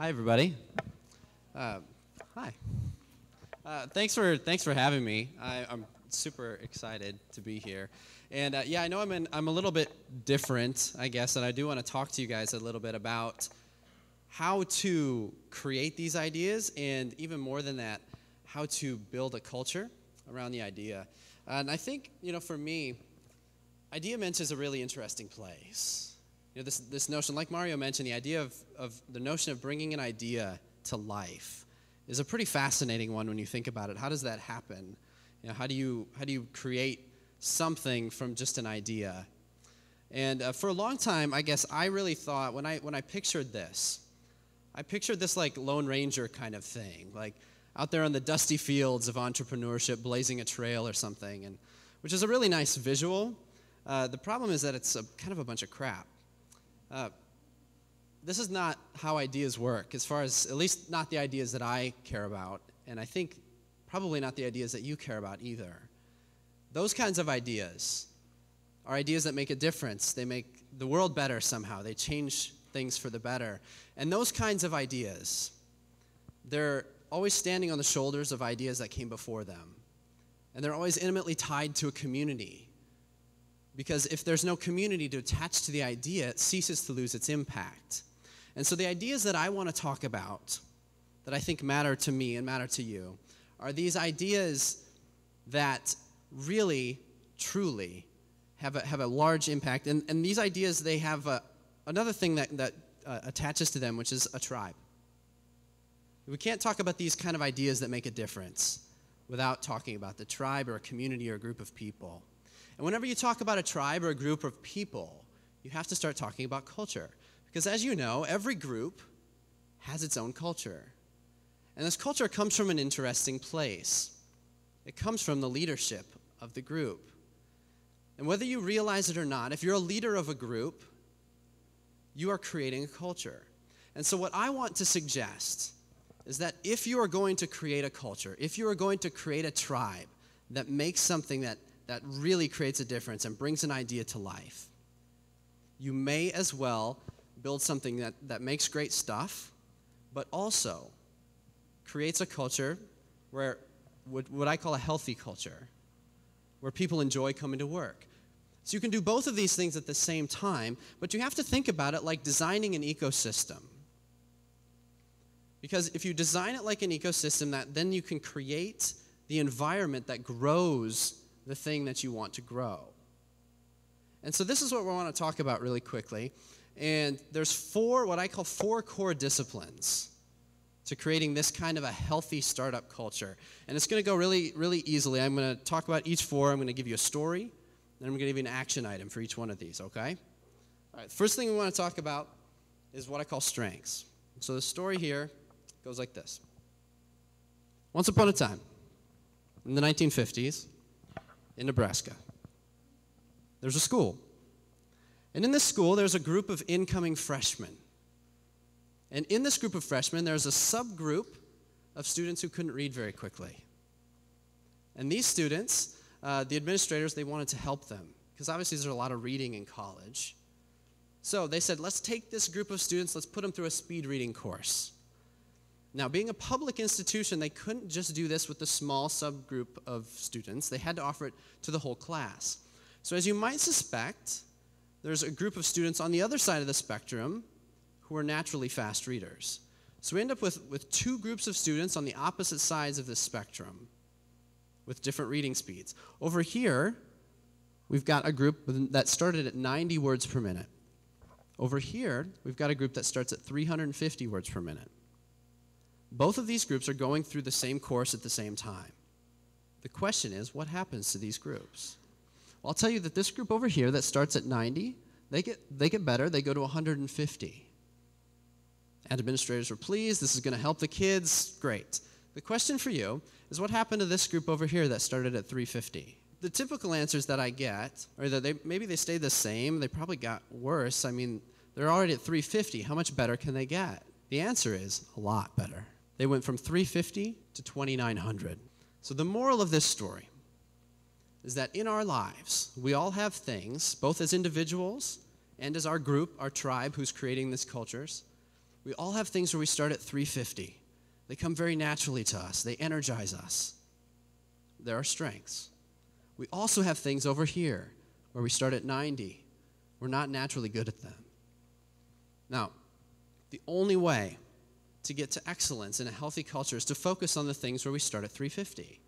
Hi, everybody. Hi. Thanks for having me. I'm super excited to be here. And yeah, I know I'm a little bit different, I guess, and I do want to talk to you guys a little bit about how to create these ideas, and even more than that, how to build a culture around the idea. And I think, for me, Idea Mint is a really interesting place. This notion, like Mario mentioned, the idea of the notion of bringing an idea to life is a pretty fascinating one when you think about it. How does that happen? How do you create something from just an idea? And for a long time, I guess I really thought when I pictured this, like Lone Ranger kind of thing, like out there on the dusty fields of entrepreneurship, blazing a trail or something, and which is a really nice visual. The problem is that it's kind of a bunch of crap. This is not how ideas work, as far as, at least not the ideas that I care about, and I think probably not the ideas that you care about either. Those kinds of ideas are ideas that make a difference. They make the world better somehow. They change things for the better. And those kinds of ideas, they're always standing on the shoulders of ideas that came before them. And they're always intimately tied to a community. Because if there's no community to attach to the idea, it ceases to lose its impact. And so the ideas that I want to talk about, that I think matter to me and matter to you, are these ideas that really, truly have a large impact. And these ideas, they have another thing that attaches to them, which is a tribe. We can't talk about these kind of ideas that make a difference without talking about the tribe or a community or a group of people. And whenever you talk about a tribe or a group of people, you have to start talking about culture. Because as you know, every group has its own culture. And this culture comes from an interesting place. It comes from the leadership of the group. And whether you realize it or not, if you're a leader of a group, you are creating a culture. And so what I want to suggest is that if you are going to create a culture, if you are going to create a tribe that makes something that really creates a difference and brings an idea to life, you may as well build something that makes great stuff, but also creates a culture where what I call a healthy culture, where people enjoy coming to work. So you can do both of these things at the same time, but you have to think about it like designing an ecosystem. Because if you design it like an ecosystem, then you can create the environment that grows the thing that you want to grow. And so this is what we want to talk about really quickly. And there's what I call four core disciplines to creating this kind of a healthy startup culture. And it's going to go really, really easily. I'm going to talk about each four. I'm going to give you a story, and I'm going to give you an action item for each one of these, okay? All right, first thing we want to talk about is what I call strengths. So the story here goes like this. Once upon a time, in the 1950s, in Nebraska, there's a school. And in this school, there's a group of incoming freshmen. And in this group of freshmen, there's a subgroup of students who couldn't read very quickly. And these students, the administrators, they wanted to help them, because obviously there's a lot of reading in college. So they said, let's take this group of students, let's put them through a speed reading course. Now, being a public institution, they couldn't just do this with a small subgroup of students. They had to offer it to the whole class. So as you might suspect, there's a group of students on the other side of the spectrum who are naturally fast readers. So we end up with two groups of students on the opposite sides of this spectrum with different reading speeds. Over here, we've got a group that started at 90 words per minute. Over here, we've got a group that starts at 350 words per minute. Both of these groups are going through the same course at the same time. The question is, what happens to these groups? Well, I'll tell you that this group over here that starts at 90, they get better. They go to 150. And administrators were pleased. This is going to help the kids. Great. The question for you is, what happened to this group over here that started at 350? The typical answers that I get are that maybe they stayed the same. They probably got worse. I mean, they're already at 350. How much better can they get? The answer is a lot better. They went from 350 to 2,900. So the moral of this story is that in our lives, we all have things, both as individuals and as our group, our tribe who's creating these cultures, We all have things where we start at 350. They come very naturally to us. They energize us. They're our strengths. We also have things over here where we start at 90. We're not naturally good at them. Now, the only way to get to excellence in a healthy culture is to focus on the things where we start at 350.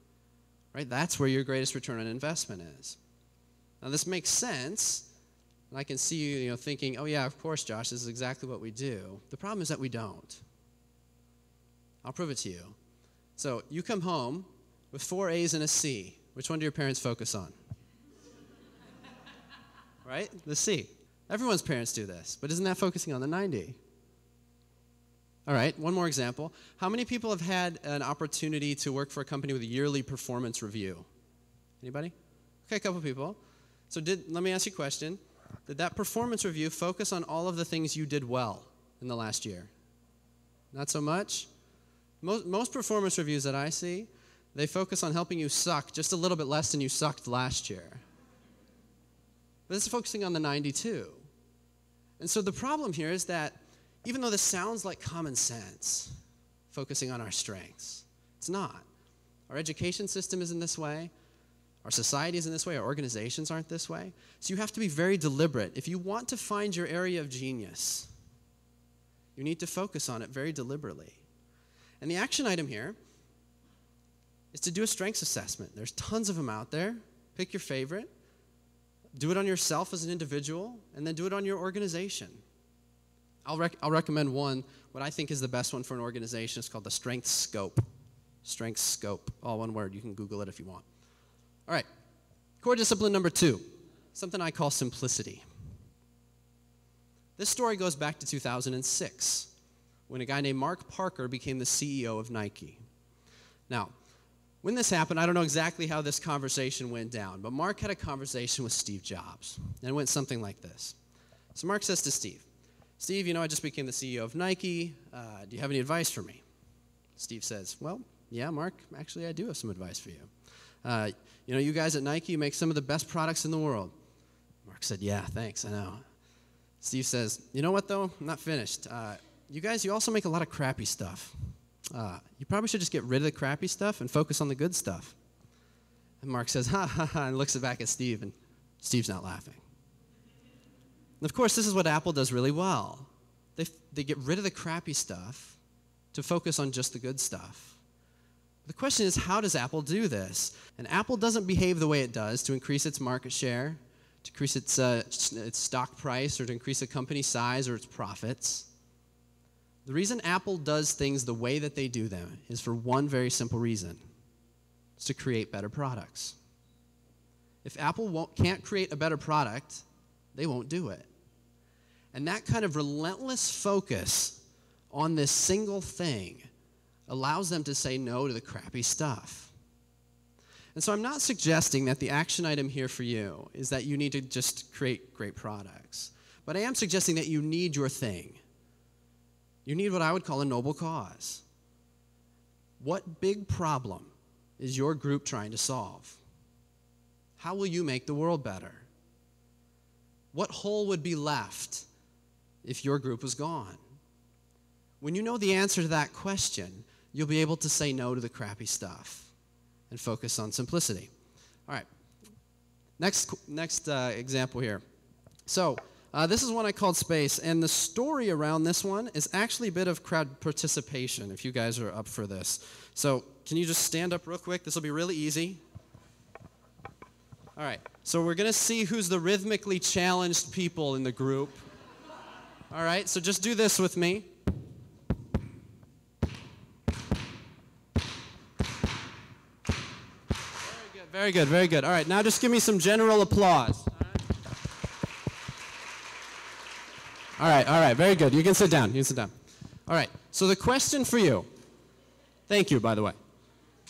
Right? That's where your greatest return on investment is. Now, this makes sense. And I can see you, thinking, oh yeah, of course, Josh, this is exactly what we do. The problem is that we don't. I'll prove it to you. So you come home with 4 A's and a C. Which one do your parents focus on? Right? The C. Everyone's parents do this, but isn't that focusing on the 90? All right, one more example. How many people have had an opportunity to work for a company with a yearly performance review? Anybody? Okay, a couple people. So let me ask you a question. Did that performance review focus on all of the things you did well in the last year? Not so much? Most performance reviews that I see, they focus on helping you suck just a little bit less than you sucked last year. But this is focusing on the 92. And so the problem here is that even though this sounds like common sense, focusing on our strengths, it's not. Our education system isn't this way. Our society isn't this way. Our organizations aren't this way. So you have to be very deliberate. If you want to find your area of genius, you need to focus on it very deliberately. And the action item here is to do a strengths assessment. There's tons of them out there. Pick your favorite. Do it on yourself as an individual, and then do it on your organization. I'll recommend one, what I think is the best one for an organization. It's called the Strengths Scope. Strengths Scope. All one word. You can Google it if you want. All right. Core discipline number 2. Something I call simplicity. This story goes back to 2006, when a guy named Mark Parker became the CEO of Nike. Now, when this happened, I don't know exactly how this conversation went down, but Mark had a conversation with Steve Jobs, and it went something like this. So Mark says to Steve, I just became the CEO of Nike. Do you have any advice for me? Steve says, well, yeah, Mark, actually I do have some advice for you. You guys at Nike, you make some of the best products in the world. Mark said, yeah, thanks, I know. Steve says, you know what, though? I'm not finished. You also make a lot of crappy stuff. You probably should just get rid of the crappy stuff and focus on the good stuff. And Mark says, ha, ha, ha, and looks back at Steve, and Steve's not laughing. And of course, this is what Apple does really well. They get rid of the crappy stuff to focus on just the good stuff. The question is, how does Apple do this? And Apple doesn't behave the way it does to increase its market share, to increase its stock price, or to increase a company's size or its profits. The reason Apple does things the way that they do them is for one very simple reason. It's to create better products. If Apple can't create a better product, they won't do it. And that kind of relentless focus on this single thing allows them to say no to the crappy stuff. And so I'm not suggesting that the action item here for you is that you need to just create great products. But I am suggesting that you need your thing. You need what I would call a noble cause. What big problem is your group trying to solve? How will you make the world better? What hole would be left if your group was gone? When you know the answer to that question, you'll be able to say no to the crappy stuff and focus on simplicity. All right, next example here. So this is one I called Space, and the story around this one is actually a bit of crowd participation, if you guys are up for this. So can you just stand up real quick? This will be really easy. All right, so we're going to see who's the rhythmically challenged people in the group. All right, so just do this with me. Very good, very good. All right, now just give me some general applause. All right, very good. You can sit down, All right, so the question for you, thank you, by the way.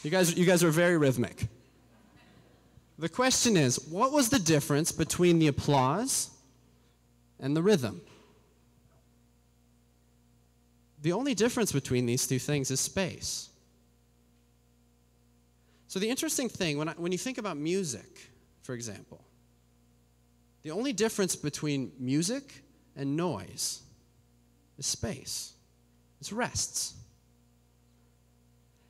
You guys are very rhythmic. The question is, what was the difference between the applause and the rhythm? The only difference between these two things is space. So the interesting thing, when you think about music, for example, the only difference between music and noise is space. is rests.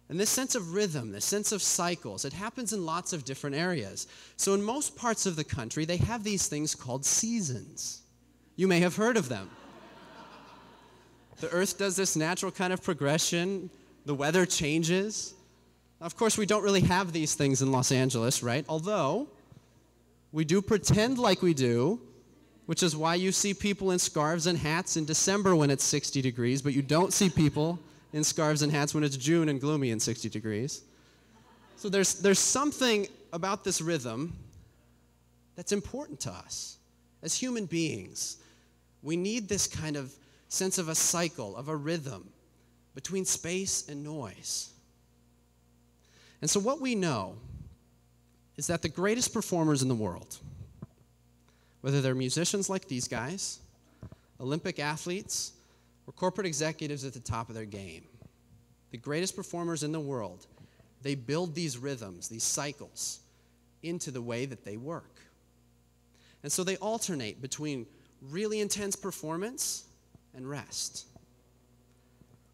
And this sense of rhythm, this sense of cycles, it happens in lots of different areas. So in most parts of the country, they have these things called seasons. You may have heard of them. The earth does this natural kind of progression. The weather changes. Of course, we don't really have these things in Los Angeles, right? Although, we do pretend like we do, which is why you see people in scarves and hats in December when it's 60 degrees, but you don't see people in scarves and hats when it's June and gloomy and 60 degrees. So there's something about this rhythm that's important to us. As human beings, we need this kind of sense of a cycle, of a rhythm between space and noise. And so what we know is that the greatest performers in the world, whether they're musicians like these guys, Olympic athletes, or corporate executives at the top of their game, the greatest performers in the world, they build these rhythms, these cycles, into the way that they work. And so they alternate between really intense performance and rest,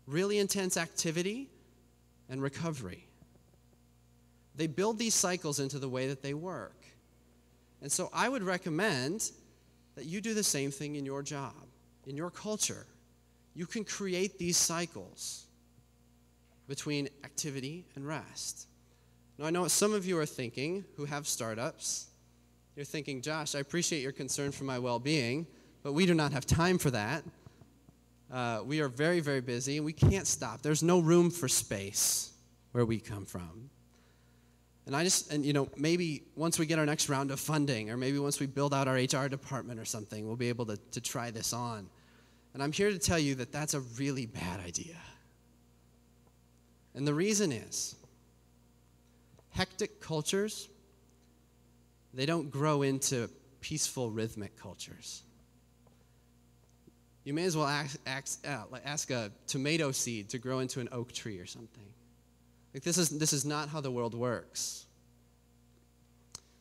really intense activity and recovery. They build these cycles into the way that they work. And so I would recommend that you do the same thing in your job, in your culture. You can create these cycles between activity and rest. Now, I know what some of you are thinking who have startups. You're thinking, Josh, I appreciate your concern for my well-being, but we do not have time for that. We are very, very busy, and we can't stop. There's no room for space where we come from. And maybe once we get our next round of funding, or maybe once we build out our HR department or something, we'll be able to try this on. And I'm here to tell you that that's a really bad idea. And the reason is, hectic cultures, they don't grow into peaceful, rhythmic cultures. You may as well ask a tomato seed to grow into an oak tree or something. Like this is not how the world works.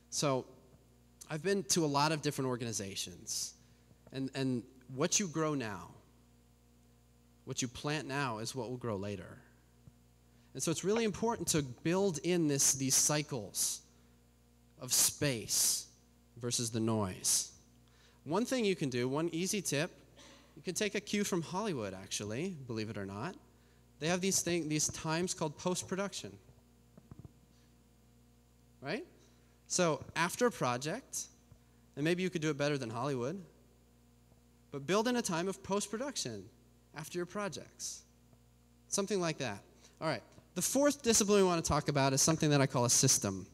So I've been to a lot of different organizations, and what you grow now, what you plant now is what will grow later. And so it's really important to build in these cycles of space versus the noise. One thing you can do, one easy tip, you can take a cue from Hollywood, actually, believe it or not. They have these times called post-production, right? So after a project, and maybe you could do it better than Hollywood, but build in a time of post-production after your projects. Something like that. All right, the fourth discipline we want to talk about is something that I call a system.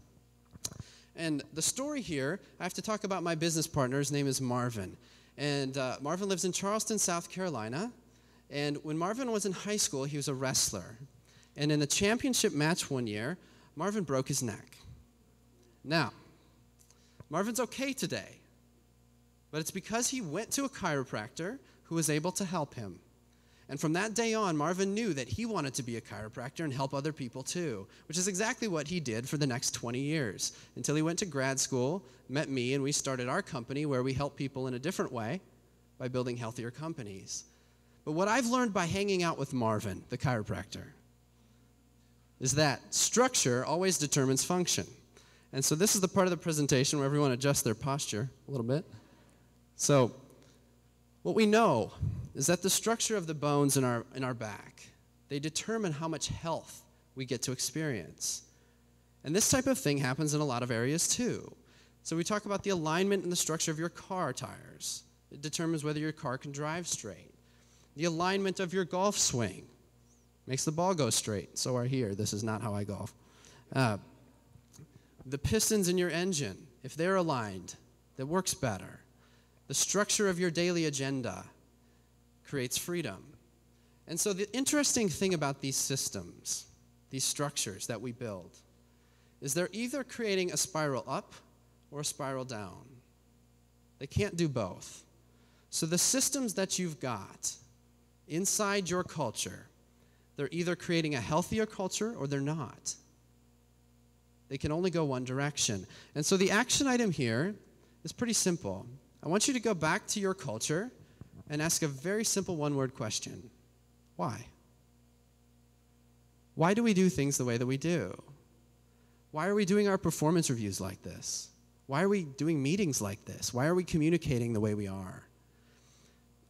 And the story here, I have to talk about my business partner. His name is Marvin. And Marvin lives in Charleston, South Carolina. And when Marvin was in high school, he was a wrestler. And in the championship match one year, Marvin broke his neck. Now, Marvin's okay today, but it's because he went to a chiropractor who was able to help him. And from that day on, Marvin knew that he wanted to be a chiropractor and help other people too, which is exactly what he did for the next 20 years, until he went to grad school, met me, and we started our company where we help people in a different way by building healthier companies. But what I've learned by hanging out with Marvin, the chiropractor, is that structure always determines function. And so this is the part of the presentation where everyone adjusts their posture a little bit. So what we know is that the structure of the bones in our back, they determine how much health we get to experience. And this type of thing happens in a lot of areas too. So we talk about the alignment and the structure of your car tires. It determines whether your car can drive straight. The alignment of your golf swing makes the ball go straight. So are here. This is not how I golf. The pistons in your engine, if they're aligned, that works better. The structure of your daily agenda creates freedom. And so the interesting thing about these systems, these structures that we build, is they're either creating a spiral up or a spiral down. They can't do both. So the systems that you've got inside your culture, they're either creating a healthier culture or they're not. They can only go one direction. And so the action item here is pretty simple. I want you to go back to your culture and ask a very simple one-word question. Why? Why do we do things the way that we do? Why are we doing our performance reviews like this? Why are we doing meetings like this? Why are we communicating the way we are?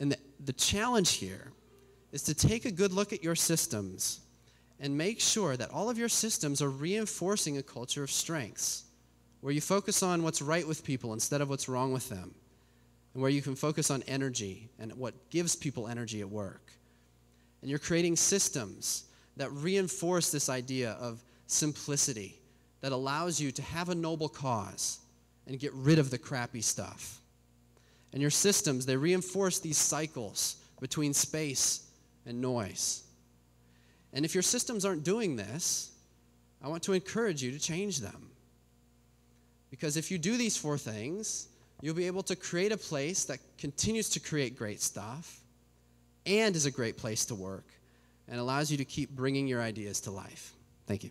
And the challenge here is to take a good look at your systems and make sure that all of your systems are reinforcing a culture of strengths, where you focus on what's right with people instead of what's wrong with them, and where you can focus on energy and what gives people energy at work. And you're creating systems that reinforce this idea of simplicity that allows you to have a noble cause and get rid of the crappy stuff. And your systems, they reinforce these cycles between space and noise. And if your systems aren't doing this, I want to encourage you to change them. Because if you do these 4 things, you'll be able to create a place that continues to create great stuff and is a great place to work and allows you to keep bringing your ideas to life. Thank you.